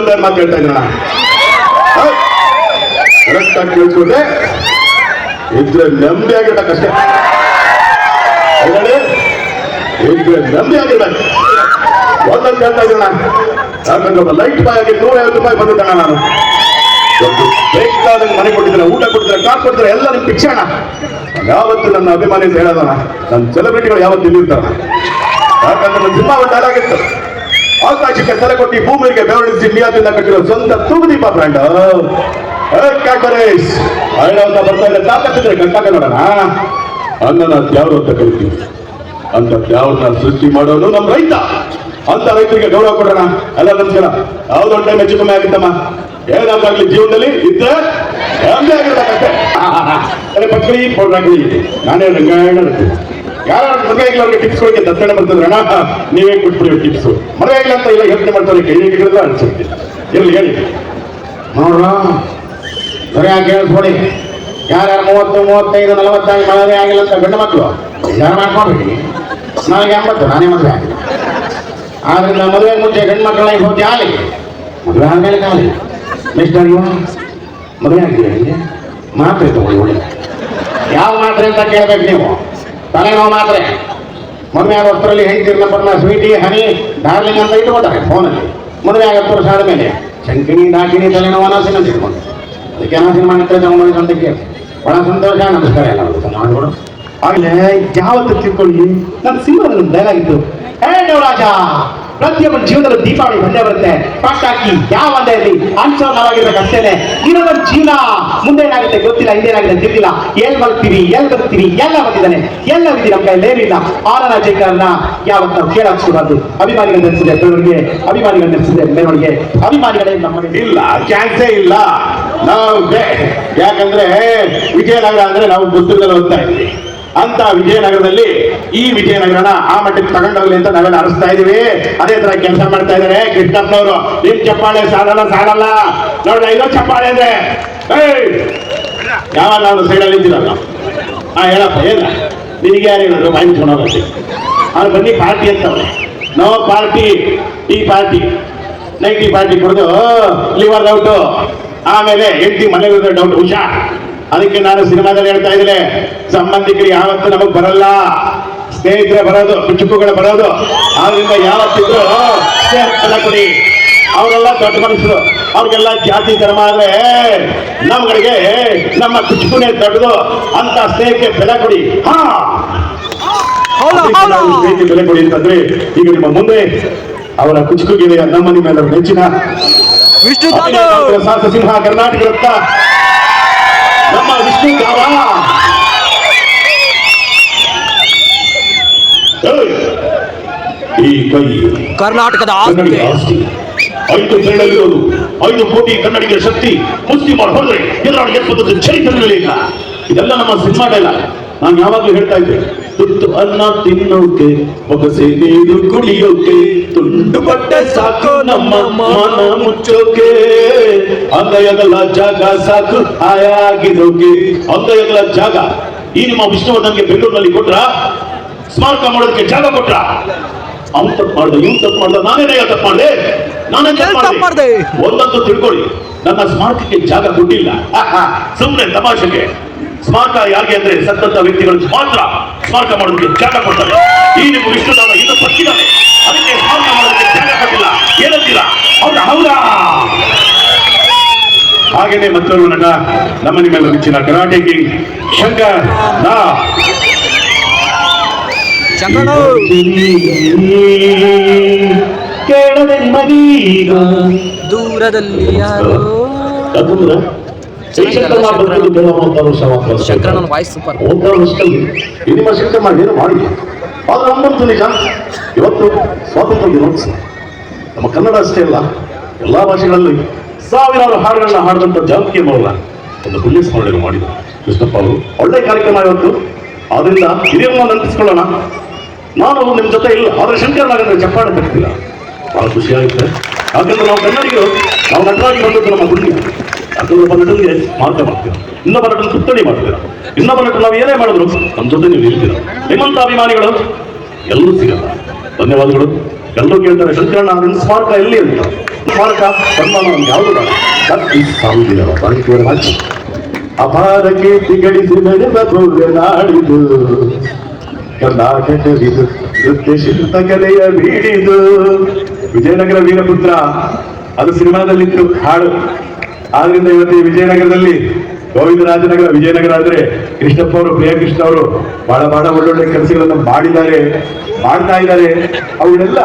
ಇಲ್ಲದ ಮಾತು ಹೇಳ್ತಾ ಇದ್ರಣ ಕರೆಕ್ಟ್ ಆಗಿ ಕೇಳಿಸ್ಕೊಂಡೆ ಇದ್ರೆ ನೆಮ್ಮದಿ ಆಗಿರ್ಬೇಕಷ್ಟೇ ಇದ್ರೆ ನೆಮ್ಮದಿ ಆಗಿರ್ಬೇಕು ಒಂದೊಂದು ಹೇಳ್ತಾ ಇದ್ರಣ ಯಾಕಂದ್ರೆ ಒಬ್ಬ ಲೈಟ್ ಬಾಯ್ ಆಗಿ ₹150 ಬಂದಿದ್ದಣ ನಾನು ಬೇಕಾದಂಗೆ ಮನೆ ಕೊಟ್ಟಿದ್ರೆ ಊಟ ಕೊಟ್ಟಿದ್ರೆ ಕಾರ್ ಕೊಟ್ಟಿದ್ರೆ ಎಲ್ಲ ನಿಮ್ ಪಿಕ್ಷಣ ಯಾವತ್ತು ನನ್ನ ಅಭಿಮಾನಿ ಅಂತ ಹೇಳೋದಣ ನನ್ನ ಸೆಲೆಬ್ರಿಟಿಗಳು ಯಾವತ್ತು ಇಲ್ಲಿರ್ತಾರ ಯಾಕಂದ್ರೆ ನನ್ನ ಸಿನಿಮಾ ಒಂದು ಡೈಲಾಗ್ ಇತ್ತು ಆಕಾಶಕ್ಕೆ ತಲೆ ಕೊಟ್ಟು ಭೂಮಿಗೆ ಬೆವರಿಸಿ ನಿಯಾದಿಂದ ಕಟ್ಟಿರೋ ಸ್ವಂತ ತೂಗುದೀಪ ಬ್ರ್ಯಾಂಡ್ ಕ್ಯಾಡ್ಬರೀಸ್ ಅಂತ ಬರ್ತಾ ಇದ್ರೆ ತಾಕತ್ತಿದ್ರೆ ಕಟ್ಟಾಕ ನೋಡೋಣ ಅನ್ನನ ತ್ಯಾವ್ರು ಅಂತ ಕರಿತೀವಿ ಅಂತ ತ್ಯಾವ್ರನ್ನ ಸೃಷ್ಟಿ ಮಾಡೋನು ನಮ್ಮ ರೈತ ಅಂತ ರೈತರಿಗೆ ಗೌರವ ಕೊಡೋಣ ಎಲ್ಲ ನಮಸ್ಕಾರ ಯಾವ್ದೊಂದು ಟೈಮ್ ಹೆಚ್ಚು ಕಮ್ಮಿ ಆಗಿತ್ತಮ್ಮ ಏನಾಗ್ಲಿ ಜೀವನದಲ್ಲಿ ಇದ್ರೆ ಆಗಿರ್ಬೇಕಂತೆ ಪಕ್ಕಿ ಪೌಡ್ರಾಗಲಿ ನಾನೇ ರಂಗಾಯಣ ಯಾರು ಮದುವೆ ಆಗಿಲ್ಲ ಅವ್ರಿಗೆ ಟಿಪ್ಸ್ ಕೊಡಕ್ಕೆ ದತ್ತಣ ಬರ್ತದ್ರಣ ನೀವೇ ಕೊಟ್ಬಿಡಿ ಟಿಪ್ಸ್ ಮದುವೆ ಆಗಿಲ್ಲ ಅಂತ ಇಲ್ಲ ಯೋಚನೆ ಮಾಡ್ತಾರೆ ಕೈ ಹಿಡಿದ್ರೆ ಅನ್ಸುತ್ತೆ ಇರಲಿ ಹೇಳಿ ನೋಡ್ರ ಸರಿಯಾಗಿ ಕೇಳಿಸ್ಕೊಡಿ ಯಾರ್ಯಾರು 30, 35, 45 ಮದುವೆ ಆಗಿಲ್ಲ ಅಂತ ಗಂಡು ಮಕ್ಕಳು ಯಾರು ಮಾಡ್ಕೊಳ್ಬೇಡಿ ನನಗೆ 80 ನಾನೇ ಮದುವೆ ಆಗಿಲ್ಲ ಆದ್ರಿಂದ ಮದುವೆ ಮುಂಚೆ ಗಂಡು ಮಕ್ಕಳಾಗಿ ಹೋಗಿ ಆಗಲಿ ಮದುವೆ ಆದ್ಮೇಲೆ ಆಗಲಿ ಮಿಸ್ಟರ್ ಇವ ಮದುವೆ ಆಗಿಲ್ಲ ನಿಮಗೆ ಮಾತ್ರೆ ತಗೊಳ್ಳಿ ಒಳ್ಳೆ ಯಾವ ಮಾತ್ರೆ ಅಂತ ಕೇಳ್ಬೇಕು ನೀವು ತಲೆನೋವು ಮಾತ್ರೆ ಮದುವೆ ಆಗೋ ಹೊತ್ತರಲ್ಲಿ ಹೆಂಡತಿರ್ ನಂಬರ್ನ ಸ್ವೀಟಿ ಹನಿ ಡಾರ್ಲಿಂಗ್ ಅಂತ ಇಟ್ಕೊತಾರೆ ಫೋನಲ್ಲಿ ಮದುವೆ ಆಗೋ ವರ್ಷ ಆದಮೇಲೆ ಶಂಕಿನಿ ಡಾಕಿನಿ ತಲೆನೋವು ಅನಾಸಿನ ಅಂತ ಇಟ್ಕೊಂಡು ಅದಕ್ಕೆ ಅನಾಸಿನ ಮಾಡಿದ್ರೆ ತಗೊಂಡು ಅಂತ ಕೇಳಿ ಬಹಳ ಸಂತೋಷ ನಮಸ್ಕಾರ ಎಲ್ಲ ಮಾಡ್ಬೋದು ಆಗಲೇ ಯಾವತ್ತು ತಿಳ್ಕೊಳ್ಳಿ ನನ್ನ ಸಿನಿಮಾದಲ್ಲಿ ಡೈಲಾಗ್ ಇತ್ತು ರಾಜ ಪ್ರತಿಯೊಬ್ಬರ ಜೀವನದಲ್ಲಿ ದೀಪಾವಳಿ ಬಂದೇ ಬರುತ್ತೆ ಪಟಾಕಿ ಯಾವ ಒಂದೇ ಇರಲಿ ಅನ್ಸೋನಾಗಿರ್ಬೇಕು ಅಷ್ಟೇನೆ ಇನ್ನೊಂದು ಜೀವನ ಮುಂದೆ ಏನಾಗುತ್ತೆ ಗೊತ್ತಿಲ್ಲ ಹಿಂದೇನಾಗುತ್ತೆ ತಿಳಿದಿಲ್ಲ ಎಲ್ಲಿ ಬರ್ತೀವಿ ಎಲ್ಲಿ ಬರ್ತೀವಿ ಎಲ್ಲ ಬಂದಿದ್ದಾನೆ ಎಲ್ಲ ವಿಧಿ ನಮ್ಮ ಕೈಯಲ್ಲಿ ಏನಿಲ್ಲ ಆನನ ಜೈಕಾರನ ಯಾವತ್ತು ನಾವು ಕೇಳಾಕ್ಸ್ಕೊಡೋದು ಅಭಿಮಾನಿಗಳು ನಡೆಸಿದೆ ಬೆಳವಣಿಗೆ ಅಭಿಮಾನಿಗಳು ನಡೆಸಿದೆ ಮೆರವಣಿಗೆ ಅಭಿಮಾನಿಗಳೇ ನಮಗೆ ಇಲ್ಲ ಚಾನ್ಸೇ ಇಲ್ಲ ನಾವು ಯಾಕಂದ್ರೆ ವಿಜಯನಗರ ಅಂದ್ರೆ ನಾವು ಪುಸ್ತಕದಲ್ಲಿ ಓದ್ತಾ ಇದ್ವಿ ಅಂತ ವಿಜಯನಗರದಲ್ಲಿ ಈ ವಿಜಯನಗರನ ಆ ಮಟ್ಟಕ್ಕೆ ತಗೊಂಡೋಗ್ಲಿ ಅಂತ ನಾವೆಲ್ಲ ಅನಿಸ್ತಾ ಇದೀವಿ ಅದೇ ತರ ಕೆಲಸ ಮಾಡ್ತಾ ಇದಾರೆ ಕೃಷ್ಣಪ್ಪನವರು ನಿಮ್ ಚಪ್ಪಾಳೆ ಸಾಡಲ್ಲ ನೋಡ್ರಿ ಐದೋ ಚಪ್ಪಾಳೆ ಅಂದ್ರೆ ಯಾವಾಗ ನಾವು ಸೈಡಲ್ಲಿ ಇದ್ದೀರಲ್ಲ ಹೇಳಪ್ಪ ಏನ ನಿನಗೆ ಯಾರು ಹೇಳಿದ್ರು ಬಾಯಿಸ್ಕೊಂಡೋಗ್ತಿ ಅವ್ರು ಬನ್ನಿ ಪಾರ್ಟಿ ಅಂತವ್ರೆ ನೋ ಪಾರ್ಟಿ ಈ ಪಾರ್ಟಿ ನೈಟಿ ಪಾರ್ಟಿ ಕುಡಿದು ಲಿವರ್ ಡೌಟು ಆಮೇಲೆ ಹೆಂಡತಿ ಮನೆಗೆ ಡೌಟ್ ಹುಷಾರ್ ಅದಕ್ಕೆ ನಾನು ಸಿನಿಮಾದಲ್ಲಿ ಹೇಳ್ತಾ ಇದ್ದೇನೆ ಸಂಬಂಧಿಕರು ಯಾವತ್ತು ನಮಗ್ ಬರಲ್ಲ ಸ್ನೇಹಿತರೆ ಬರೋದು ಚುಕ್ಕುಗಳು ಬರೋದು ಆದ್ರಿಂದ ಯಾವತ್ತಿದ್ರು ಸ್ನೇಹ ಕೊಡಿ ಅವರೆಲ್ಲ ದೊಡ್ಡ ಮನುಷ್ಯರು ಅವ್ರಿಗೆಲ್ಲ ಜಾತಿ ಧರ್ಮ ಆದ್ರೆ ನಮ್ಗಳಿಗೆ ನಮ್ಮ ಚುಕ್ಕುನೇ ದೊಡ್ಡದು ಅಂತ ಸ್ನೇಹಕ್ಕೆ ಬೆಲೆ ಕೊಡಿ ಸ್ನೇಹಕ್ಕೆ ಬೆಲೆ ಕೊಡಿ ಅಂತಂದ್ರೆ ಈಗ ನಿಮ್ಮ ಮುಂದೆ ಅವರ ಕುಚುಕುಗಿರಿಯ ನಮ್ಮನಿ ಮೇಲೆ ನೆಚ್ಚಿನ ಸಾಹಸ ಸಿಂಹ ಕರ್ನಾಟಕ ರತ್ನ ನಮ್ಮ ವಿಷ್ಣು ಗಾವ ಈ ಕೈ ಕರ್ನಾಟಕದ ಆಸ್ತಿ 5 ಬೆರಳಲ್ಲಿರೋದು 5 ಕೋಟಿ ಕನ್ನಡಿಗರ ಶಕ್ತಿ ಮುಸ್ಲಿಮರು ಹೊರದ್ರೆ ಎಲ್ಲರೂ ಎಪ್ಪತ್ತು ಚರಿತ್ರೆಯಲ್ಲಿ ಇಲ್ಲ ಇದೆಲ್ಲ ನಮ್ಮ ಸಿನಿಮಾ ಡೈಲಾಗ್ ನಾನು ಯಾವಾಗಲೂ ಹೇಳ್ತಾ ಇದ್ದೆ ತುತ್ತು ಅನ್ನ ತಿನ್ನೋಕೆ ಬೊಗಸೆ ನೀರು ಕುಡಿಯೋಕೆ ತುಂಡು ಬಟ್ಟೆ ಸಾಕು ನಮ್ಮ ಮನ ಮುಚ್ಚೋಕೆ ಅಂಗೈಗಳ ಜಾಗ ಸಾಕು ಆಯಾಗಿರೋಕೆ ಅಂಗೈಗಳ ಜಾಗ ಈ ನಿಮ್ಮ ವಿಷ್ಣುವರ್ಧನ್ಗೆ ಬೆಂಗಳೂರಿನಲ್ಲಿ ಕೊಟ್ರ ಸ್ಮಾರಕ ಮಾಡೋದಕ್ಕೆ ಜಾಗ ಕೊಟ್ರ ಅವ್ನು ತಪ್ಪು ಮಾಡ್ದೆ ಇವ್ನು ತಪ್ಪು ಮಾಡ್ದ ನಾನೇನೇ ತಪ್ಪು ಮಾಡಿದೆ ನಾನೇ ತಪ್ಪು ಮಾಡಿದೆ ಒಂದಂತೂ ತಿಳ್ಕೊಳ್ಳಿ ನನ್ನ ಸ್ಮಾರಕಕ್ಕೆ ಜಾಗ ಕೊಟ್ಟಿಲ್ಲ ಸುಮ್ಮನೆ ತಮಾಷೆಗೆ ಸ್ಮಾರಕ ಯಾಕೆ ಅಂದ್ರೆ ಸತ್ತಂತ ವ್ಯಕ್ತಿಗಳು ಮಾತ್ರ ಸ್ಮಾರಕ ಮಾಡೋದಕ್ಕೆ ಜಾಗ ಕೊಡ್ತಾರೆ ಈ ನಿಮ್ಮ ವಿಷ್ಣುದಾನ ಇನ್ನು ಪಕ್ಕಿದ್ದಾರೆ ಅದಕ್ಕೆ ಸ್ಮಾರಕ ಮಾಡೋದಕ್ಕೆ ಜಾಗ ಕೊಟ್ಟಿಲ್ಲ ಏನಂತೀರಾ ಹೌದಾ ಹಾಗೇನೆ ಮತ್ತೊಂದು ನಟ ನಮ್ಮ ನಿಮ್ಮೆಲ್ಲ ನೆಚ್ಚಿನ ಕರಾಟೆ ಕಿಂಗ್ ಶಂಕರ್ ನಾ ಕೇಳದೆ ನಿಮಗೀಗ ದೂರದಲ್ಲಿ ಯಾರೋ ಶಂಕರನ ವಾಯ್ಸ್ ಸೂಪರ್ ನಿಮ್ಮ ಶಂಕರ್ ಏನು ಮಾಡಿ ಆದ್ರೆ ನಮ್ಮಂತೂ ನಿಜ ಇವತ್ತು ಸ್ವಾತಂತ್ರ್ಯ ದಿನೋತ್ಸವ ನಮ್ಮ ಕನ್ನಡ ಅಷ್ಟೇ ಅಲ್ಲ ಎಲ್ಲಾ ಭಾಷೆಗಳಲ್ಲಿ ಸಾವಿರಾರು ಹಾಡುಗಳನ್ನ ಹಾಡಿದಂತ ಜಾನಕಿ ಅವರ ಒಂದು ಪುಣ್ಯ ಸ್ಮರಣೆ ಮಾಡಿದ್ರು ಕೃಷ್ಣಪ್ಪ ಅವರು ಒಳ್ಳೆ ಕಾರ್ಯಕ್ರಮ ಇವತ್ತು ಆದ್ರಿಂದ ಹಿರಿಯರನ್ನ ನೆನಪಿಸ್ಕೊಳ್ಳೋಣ ನಾನು ನಿಮ್ಮ ಜೊತೆ ಇಲ್ಲ ಆದ್ರೆ ಶಂಕರನಾಗಂದ್ರೆ ಚಪ್ಪಾಳೆ ತರ್ತಿಲ್ಲ ಬಹಳ ಖುಷಿ ಆಗುತ್ತೆ ಯಾಕಂದ್ರೆ ನಾವು ಕನ್ನಡಿಗರು ನಾವು ನಟರಾಗಿ ಬಂದದ್ದು ನಮ್ಮ ಪುಣ್ಯ ಯಾಕಂದ್ರೆ ಒಬ್ಬ ನಟನಿಗೆ ಮಾರ್ಗ ಮಾಡ್ತೀರ ಇನ್ನೊಬ್ಬ ನಟನ ಪುತ್ಥಳಿ ಮಾಡ್ತೀರ ಇನ್ನೊಬ್ಬ ನಟನ ನಾವು ಏನೇ ಮಾಡಿದ್ರು ನಮ್ಮ ಜೊತೆ ನೀವು ಇರ್ತೀರ ನಿಮ್ಮಂತ ಅಭಿಮಾನಿಗಳು ಎಲ್ಲರೂ ಸಿಗಲ್ಲ ಧನ್ಯವಾದಗಳು ಎಲ್ಲರೂ ಕೇಳ್ತಾರೆ ಶಂಕರಣ್ಣ ಸ್ಮಾರಕ ಎಲ್ಲಿ ಅಂತ ಸ್ಮಾರಕ ಸನ್ಮಾನ ಯಾವುದು ಬೇಡ. That is ಸಾವುದಿಲ್ಲ. Thank you very much. ಅಪಾರ ಕೀರ್ತಿ ಗಳಿಸಿ ನಡೆದ ಭವ್ಯ ನಾಡಿದು ಕರ್ನಾಟಕವಿದು ನೃತ್ಯ ಶಿಲ್ಪ ಕಲೆಯ ಬೀಡಿದು. ವಿಜಯನಗರ ವೀರಪುತ್ರ ಅದು ಸಿನಿಮಾದಲ್ಲಿತ್ತು ಹಾಡು. ಆದ್ರಿಂದ ಇವತ್ತು ಈ ವಿಜಯನಗರದಲ್ಲಿ ಗೋವಿಂದರಾಜನಗರ ವಿಜಯನಗರ ಆದ್ರೆ ಕೃಷ್ಣಪ್ಪ ಅವರು ಪ್ರಿಯಕೃಷ್ಣ ಅವರು ಬಹಳ ಒಳ್ಳೊಳ್ಳೆ ಕೆಲಸಗಳನ್ನು ಮಾಡಿದ್ದಾರೆ, ಮಾಡ್ತಾ ಇದ್ದಾರೆ. ಅವುಗಳೆಲ್ಲ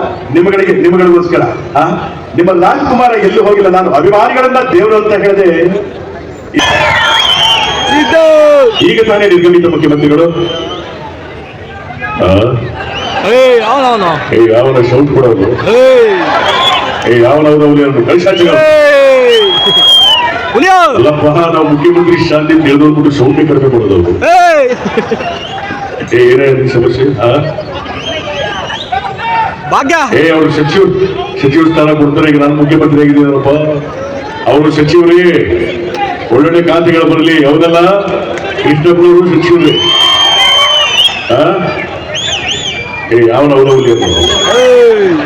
ನಿಮಗಳಿಗೋಸ್ಕರ. ನಿಮ್ಮ ರಾಜ್ಕುಮಾರ ಎಲ್ಲೂ ಹೋಗಿಲ್ಲ. ನಾನು ಅಭಿಮಾನಿಗಳನ್ನ ದೇವರು ಅಂತ ಹೇಳಿದೆ. ಈಗ ತಾನೇ ನಿರ್ಗಮಿತ ಮುಖ್ಯಮಂತ್ರಿಗಳು ಯಾವನ ಶೌಟ್ ಕೊಡೋದು, ಯಾವನವರು ಕಳಿಸಾಚಿಲ್ಲ. ಅಲ್ಲಪ್ಪ, ನಾವು ಮುಖ್ಯಮಂತ್ರಿ ಶಾಂತಿ ತಿಳಿದೋಗ್ಬಿಟ್ಟು ಸೌಮ್ಯ ಕಡಿಮೆ ಕೊಡೋದು. ಏನೇ ಸಮಸ್ಯೆ? ಅವರು ಸಚಿವ ಸ್ಥಾನ ಕೊಡ್ತಾರೆ. ಈಗ ನಾನು ಮುಖ್ಯಮಂತ್ರಿ ಆಗಿದ್ದೀನಪ್ಪ. ಅವರು ಸಚಿವರೇ ಒಳ್ಳೊಳ್ಳೆ ಖಾತೆಗಳು ಬರಲಿ. ಹೌದಲ್ಲ? ಕೃಷ್ಣಪ್ಪನವರು ಸಚಿವರೇ. ಯಾವನವರವಲಿ ಅಂತ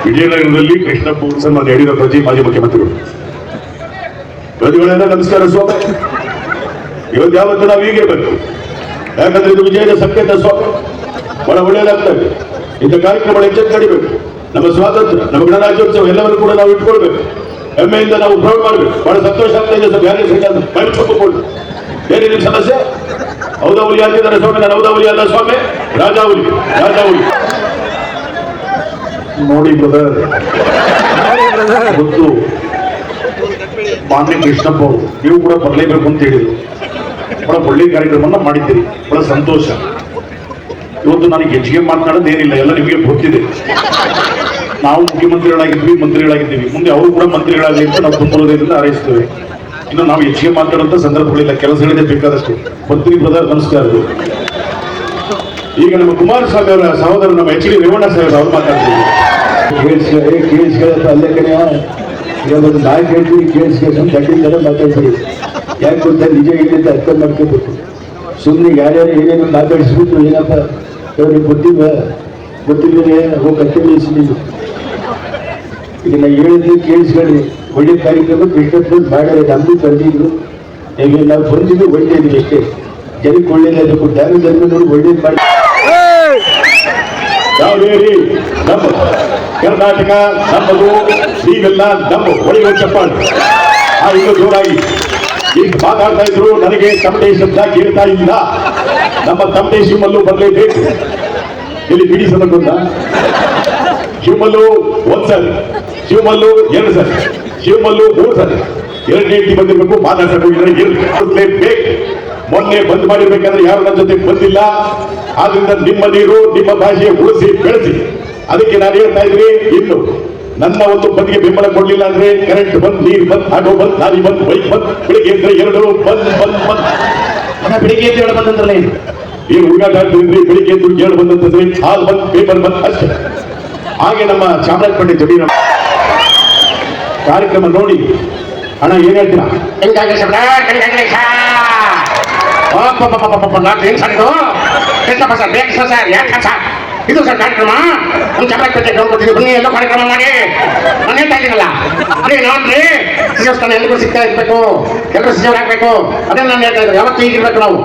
ವಿಜಯನಗರದಲ್ಲಿ ಕೃಷ್ಣಪ್ಪ ಸನ್ಮಾನ್ಯ ಯಡಿಯೂರಪ್ಪ ಮಾಜಿ ಮುಖ್ಯಮಂತ್ರಿಗಳು. ಪ್ರತಿಗಳೆಲ್ಲ ನಮಸ್ಕಾರ ಸ್ವಾಮಿ. ಇವತ್ತು ಯಾವತ್ತು ನಾವು ಹೀಗಿರ್ಬೇಕು. ಯಾಕಂದ್ರೆ ಇದು ವಿಜಯದ ಸಂಕೇತ ಸ್ವಾಮಿ. ಬಹಳ ಒಳ್ಳೆಯದಾಗ್ತದೆ. ಇಂಥ ಕಾರ್ಯಕ್ರಮಗಳು ಹೆಚ್ಚು ನಡಿಬೇಕು. ನಮ್ಮ ಸ್ವಾತಂತ್ರ್ಯ, ನಮ್ಮ ಗಣರಾಜ್ಯೋತ್ಸವ ಎಲ್ಲವನ್ನು ಕೂಡ ನಾವು ಇಟ್ಕೊಳ್ಬೇಕು. ಹೆಮ್ಮೆಯಿಂದ ನಾವು ಪ್ರೌಢ ಮಾಡಬೇಕು. ಬಹಳ ಸಂತೋಷ ಆಗ್ತಾ ಇದೆ ಸರ್. ಯಾರೇ ಬಯಸ್ಕೊಂಡು ಏನೇ ನಿಮ್ಮ ಸಮಸ್ಯೆ? ಹೌದಾವಲಿ ಆಗಿದ್ದಾರೆ ಸ್ವಾಮಿ. ನಾನು ಹೌದಾವಲಿ ಅಲ್ಲ ಸ್ವಾಮಿ, ರಾಜಾವಲಿ. ನೋಡಿ ಬ್ರದರ್, ಗೊತ್ತು ಮಾನ್ಯ ಕೃಷ್ಣಪ್ಪ ಅವರು ನೀವು ಕೂಡ ಬರಲೇಬೇಕು ಅಂತ ಹೇಳಿದ್ರು. ಬಹಳ ಒಳ್ಳೆ ಕಾರ್ಯಕ್ರಮವನ್ನು ಮಾಡಿದ್ದೀರಿ. ಬಹಳ ಸಂತೋಷ. ಇವತ್ತು ನನಗೆ ಹೆಚ್ಚಿಗೆ ಮಾತನಾಡೋದು ಏನಿಲ್ಲ, ಎಲ್ಲ ನಿಮಗೆ ಗೊತ್ತಿದೆ. ನಾವು ಮುಖ್ಯಮಂತ್ರಿಗಳಾಗಿದ್ವಿ, ಮಂತ್ರಿಗಳಾಗಿದ್ದೀವಿ. ಮುಂದೆ ಅವರು ಕೂಡ ಮಂತ್ರಿಗಳಾಗಲಿ ಅಂತ ನಾವು ತುಂಬುವುದರಿಂದ ಹಾರೈಸ್ತೇವೆ. ಇನ್ನು ನಾವು ಹೆಚ್ಚಿಗೆ ಮಾತಾಡುವಂತ ಸಂದರ್ಭಗಳಿಲ್ಲ, ಕೆಲಸಗಳಿದೆ ಬೇಕಾದಷ್ಟು. ಮಂತ್ರಿ ಬ್ರದರ್ ನಮಸ್ಕಾರಗಳು. ಈಗ ನಮ್ಮ ಕುಮಾರಸ್ವಾಮಿ ಅವರ ಸಹೋದರ ನಮ್ಮ ಎಚ್ ಡಿ ರೇವಣ್ಣ ಸಾಹೇಬ್ ಅವ್ರು ಮಾತಾಡ್ತೀವಿ. ಕೇಳಿಸ್ಕೊಳ್ಳಪ್ಪ ಅಲ್ಲೇ ಕಣೆ. ಇವಾಗ ನಾ ಕೇಳ್ತೀವಿ, ಕೇಳಿಸ್ಕೊಂಡು ಗಟ್ಟಿದ್ದಾರೆ ಮಾತಾಡ್ತೀವಿ. ಯಾಕೆ ಗೊತ್ತಾ, ನಿಜ ಹೇಳಿದ್ದ ಅರ್ಥ ಮಾಡ್ಕೋಬೇಕು. ಸುಮ್ಮನೆ ಯಾರ್ಯಾರು ಏನೇನು ಮಾತಾಡಿಸ್ಬಿಟ್ಟು ಏನಪ್ಪ ಅವ್ರಿಗೆ ಗೊತ್ತಿಲ್ಲದೆ ಹೋಗಿ ಕತ್ತರಿಸಿ. ಈಗ ನಾ ಹೇಳಿದ್ರು ಕೇಳಿಸ್ಕೊಳ್ಳಿ. ಒಳ್ಳೆ ಕಾರ್ಯಕ್ರಮ ಕೃಷ್ಣಪ್ಪ ಮಾಡ್ಯಾರ, ನಮ್ಮದು ಕರೆದಿದ್ರು. ಈಗ ನಾವು ಬಂದಿದ್ದು ಒಳ್ಳೇದು ಅಷ್ಟೇ. ಜನಕ್ಕೆ ಒಳ್ಳೇದಾಗಬೇಕು. ಡ್ಯಾಮೇಜ್ ನೋಡಿ ಒಳ್ಳೇದು ಮಾಡಿ. ಯಾವ್ದೇರಿ ನಮ್ಮ ಕರ್ನಾಟಕ ನಮ್ಮದು, ನೀವೆಲ್ಲ ನಮ್ಮ ಒಳ್ಳೆಯ ಚಪ್ಪಾಳೆ. ಈಗ ಜೋರಾಗಿ ಈಗ ಮಾತಾಡ್ತಾ ಇದ್ರು. ನನಗೆ ತಮಟೆ ಶಬ್ದ ಕೇಳ್ತಾ ಇಲ್ಲ. ನಮ್ಮ ತಮಟೆ ಶಿವಮಲ್ಲು ಬರಲೇಬೇಕು. ಇಲ್ಲಿ ಬಿಡಿ ಸಂದರ್ಭ ಶಿವಮಲ್ಲು ಒಂದ್ಸರಿ, ಶಿವಮಲ್ಲು 2 ಸರಿ, ಶಿವಮಲ್ಲು 3 ಸರಿ. 2 ಹೆಂಡತಿ ಬಂದಿರ್ಬೇಕು. ಮಾತಾಡ್ಬೇಕು. ಮೊನ್ನೆ ಬಂದ್ ಮಾಡಿರ್ಬೇಕಾದ್ರೆ ಯಾರು ನನ್ನ ಜೊತೆ ಬಂದಿಲ್ಲ. ಆದ್ರಿಂದ ನಿಮ್ಮ ನೀರು, ನಿಮ್ಮ ಭಾಷೆ ಉಳಿಸಿ ಬೆಳೆಸಿ. ಅದಕ್ಕೆ ನಾನು ಹೇಳ್ತಾ ಇದ್ದೀನಿ, ಇನ್ನು ನನ್ನ ಒಂದು ಬಂದ್ಗೆ ಬೆಂಬಲ ಕೊಡ್ಲಿಲ್ಲ ಅಂದ್ರೆ ಕರೆಂಟ್ ಬಂದ್, ನೀರು ಬಂದ್, ಆಟೋ ಬಂದ್, ಲಾರಿ ಬಂದ್, ಬೈಕ್ ಬಂದ್, ಬೆಳಿಗ್ಗೆ ಎದ್ರೆ 2 ಬಂದ್. ಬೆಳಿಗ್ಗೆ ಎದ್ದು 2 ಬಂದಂದ್ರಲ್ಲ ಏನು ಹುಡುಗಾಟ ಆಗ್ತಿದ್ರಿ? ಬೆಳಿಗ್ಗೆ ಎದ್ದು 2 ಬಂದಂತಂದ್ರೆ ಹಾಲ್ ಬಂದ್, ಪೇಪರ್ ಬಂದ್ ಅಷ್ಟೇ. ಹಾಗೆ ನಮ್ಮ ಚಾಮರಾಜಪೇಟೆ ಜಮೀನು ಕಾರ್ಯಕ್ರಮ ನೋಡಿ ಅಣ್ಣ ಏನ್ ಹೇಳ್ತೀರಾ? ಇದು ಸರ್ ಕಾರ್ಯಕ್ರಮ. ನಮ್ಮ ಚಾಮರಾಜಪೇಟೆ ಗ್ರಾಮಪಂಚಾಯತಿ ಬನ್ನಿ, ಎಲ್ಲ ಕಾರ್ಯಕ್ರಮ ಮಾಡಿ. ನಾನು ಹೇಳ್ತಾ ಇದ್ದೀನಲ್ಲ, ಅದೇ ನೋಡ್ರಿ, ಸಚಿವ ಸ್ಥಾನ ಎಲ್ಲರಿಗೂ ಸಿಗ್ತಾ ಇರ್ಬೇಕು, ಎಲ್ಲರೂ ಸಚಿವರಾಗಬೇಕು. ಅದೇ ನಾನು ಹೇಳ್ತಾ ಇದ್ರು. ಯಾವತ್ತು ಹೀಗಿರ್ಬೇಕು ನಾವು.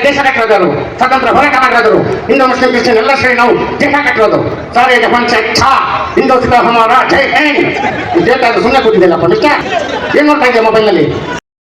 ದೇಶ ಕಟ್ಟಿರೋದು, ಸ್ವತಂತ್ರ ಹೋರಾಟ ಮಾಡಿರೋದು, ಹಿಂದೂ ಮುಸ್ಲಿಂ ಕ್ರಿಶ್ಚಿಯನ್ ಎಲ್ಲ ಸೇರಿ ನಾವು ದೇಶ ಕಟ್ಟಿರೋದು. ಸಾರೇ ಜಪಾನ್ ಸೆ ಅಚ್ಚಾ ಹಿಂದೂ ಸಿದ್ಧ ಹಮಾರ ಜೈ ಹಿಂದ್. ಹೇಳ್ತಾ ಇದ್ರು. ಸುಮ್ಮನೆ ಕೂತಿದ್ದೆಲ್ಲಪ್ಪ ಮಿಸ್ಟರ್. ಏನ್ ನೋಡ್ತಾ ಇದೆಯಾ ಮೊಬೈಲ್ನಲ್ಲಿ?